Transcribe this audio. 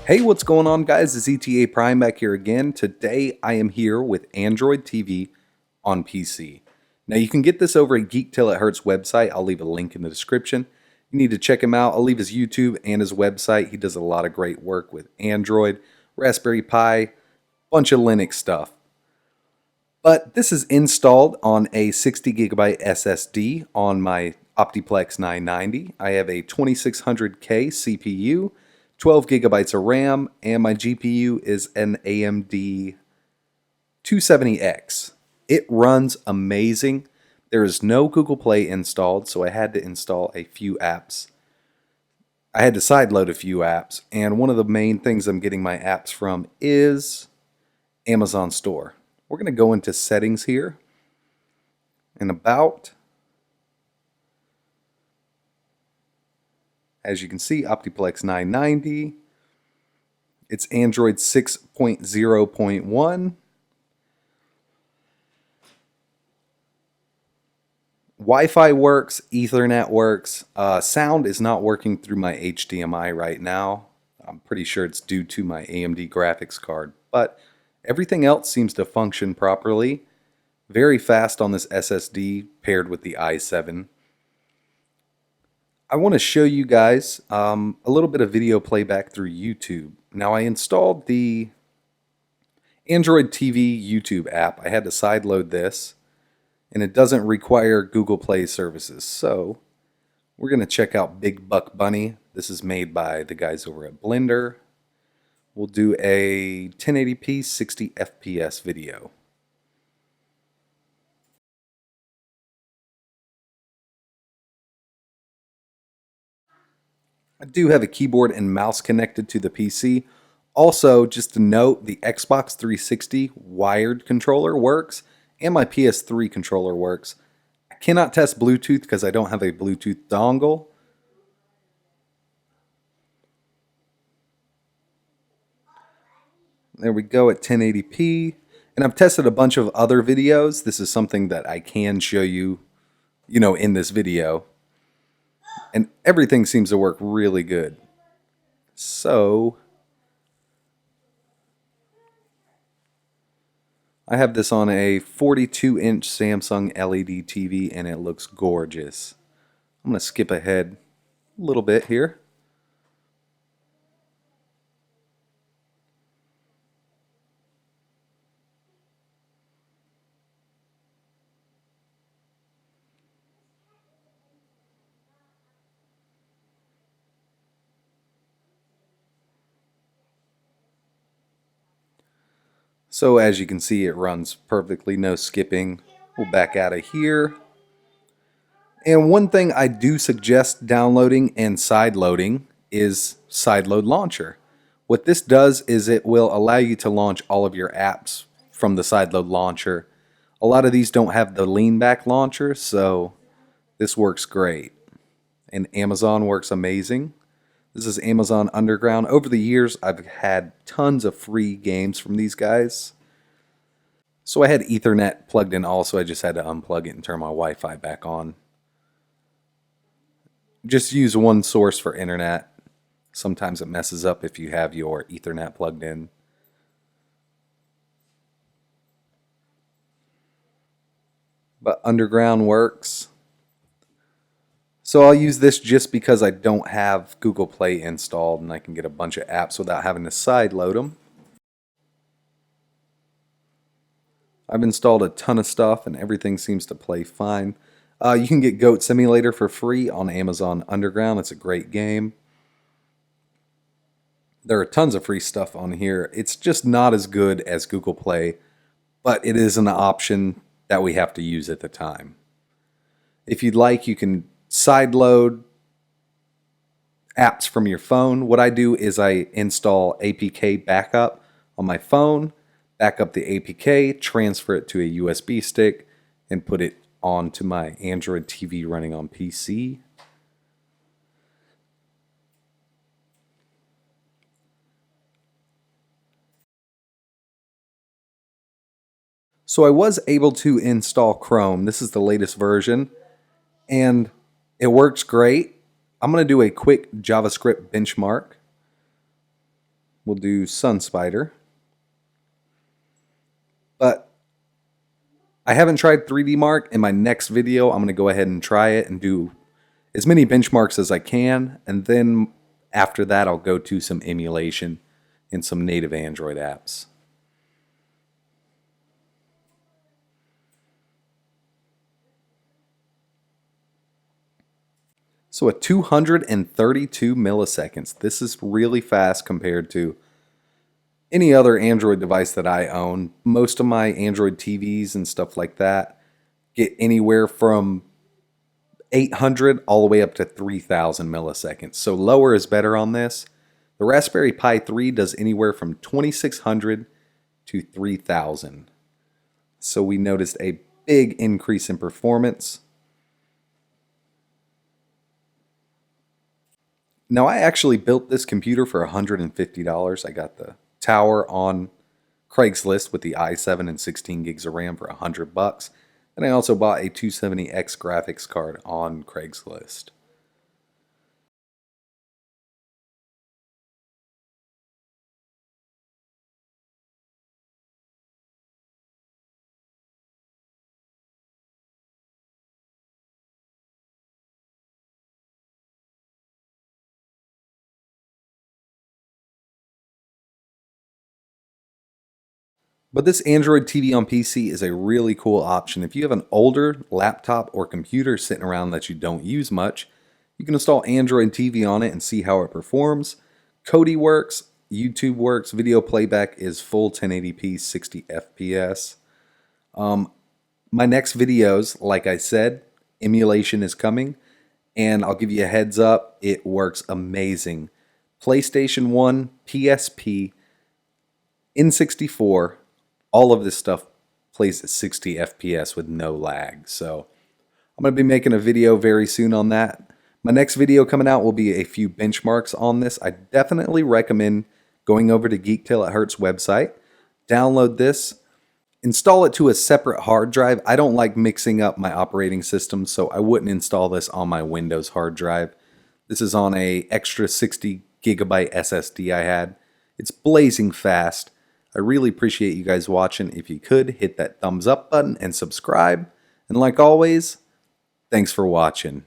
Hey, what's going on, guys? It's ETA Prime back here again. Today I am here with Android TV on PC. Now you can get this over at Geek Till It Hurts website. I'll leave a link in the description. You need to check him out. I'll leave his YouTube and his website. He does a lot of great work with Android, Raspberry Pi, bunch of Linux stuff. But this is installed on a 60GB SSD on my OptiPlex 990. I have a 2600K CPU, 12 gigabytes of RAM, and my GPU is an AMD 270X. It runs amazing. There is no Google Play installed, so I had to install a few apps. I had to sideload a few apps, and one of the main things I'm getting my apps from is Amazon Store. We're going to go into settings here and about. As you can see, OptiPlex 990. It's Android 6.0.1. Wi-Fi works, Ethernet works. Sound is not working through my HDMI right now. I'm pretty sure it's due to my AMD graphics card, but everything else seems to function properly. Very fast on this SSD paired with the i7. I want to show you guys a little bit of video playback through YouTube. Now I installed the Android TV YouTube app. I had to sideload this, and it doesn't require Google Play services. So we're going to check out Big Buck Bunny. This is made by the guys over at Blender. We'll do a 1080p 60 FPS video. I do have a keyboard and mouse connected to the PC. Also, just to note, the Xbox 360 wired controller works, and my PS3 controller works. I cannot test Bluetooth because I don't have a Bluetooth dongle. There we go at 1080p. And I've tested a bunch of other videos. This is something that I can show you, in this video. And everything seems to work really good. So I have this on a 42-inch Samsung LED TV, and it looks gorgeous. I'm going to skip ahead a little bit here. So as you can see, it runs perfectly, no skipping. We'll back out of here. And one thing I do suggest downloading and sideloading is Sideload Launcher. What this does is it will allow you to launch all of your apps from the Sideload Launcher. A lot of these don't have the lean back launcher, so this works great. And Amazon works amazing. This is Amazon Underground. Over the years, I've had tons of free games from these guys. So I had Ethernet plugged in also. I just had to unplug it and turn my Wi-Fi back on. Just use one source for internet. Sometimes it messes up if you have your Ethernet plugged in. But Underground works. So I'll use this just because I don't have Google Play installed, and I can get a bunch of apps without having to sideload them. I've installed a ton of stuff, and everything seems to play fine. You can get Goat Simulator for free on Amazon Underground. It's a great game. There are tons of free stuff on here. It's just not as good as Google Play, but it is an option that we have to use at the time. If you'd like, you can sideload apps from your phone. What I do is I install APK backup on my phone, back up the APK, transfer it to a USB stick, and put it onto my Android TV running on PC. So I was able to install Chrome. This is the latest version, and it works great. I'm going to do a quick JavaScript benchmark. we'll do Sunspider. But I haven't tried 3D Mark. In my next video, I'm going to go ahead and try it and do as many benchmarks as I can. And then after that, I'll go to some emulation in some native Android apps. So at 232 milliseconds, this is really fast compared to any other Android device that I own. Most of my Android TVs and stuff like that get anywhere from 800 all the way up to 3000 milliseconds. So lower is better on this. The Raspberry Pi 3 does anywhere from 2600 to 3000. So we noticed a big increase in performance. Now I actually built this computer for $150. I got the tower on Craigslist with the i7 and 16 gigs of RAM for $100. And I also bought a 270X graphics card on Craigslist. But this Android TV on PC is a really cool option. If you have an older laptop or computer sitting around that you don't use much, you can install Android TV on it and see how it performs. Kodi works, YouTube works, video playback is full 1080p 60 FPS. My next videos, like I said, emulation is coming, and I'll give you a heads up, it works amazing. PlayStation 1, PSP, N64, all of this stuff plays at 60 FPS with no lag. So I'm going to be making a video very soon on that. My next video coming out will be a few benchmarks on this. I definitely recommend going over to Geek Till It Hurts website, download this, install it to a separate hard drive. I don't like mixing up my operating system, so I wouldn't install this on my Windows hard drive. This is on a extra 60 gigabyte SSD I had. It's blazing fast. I really appreciate you guys watching. If you could, hit that thumbs up button and subscribe. And like always, thanks for watching.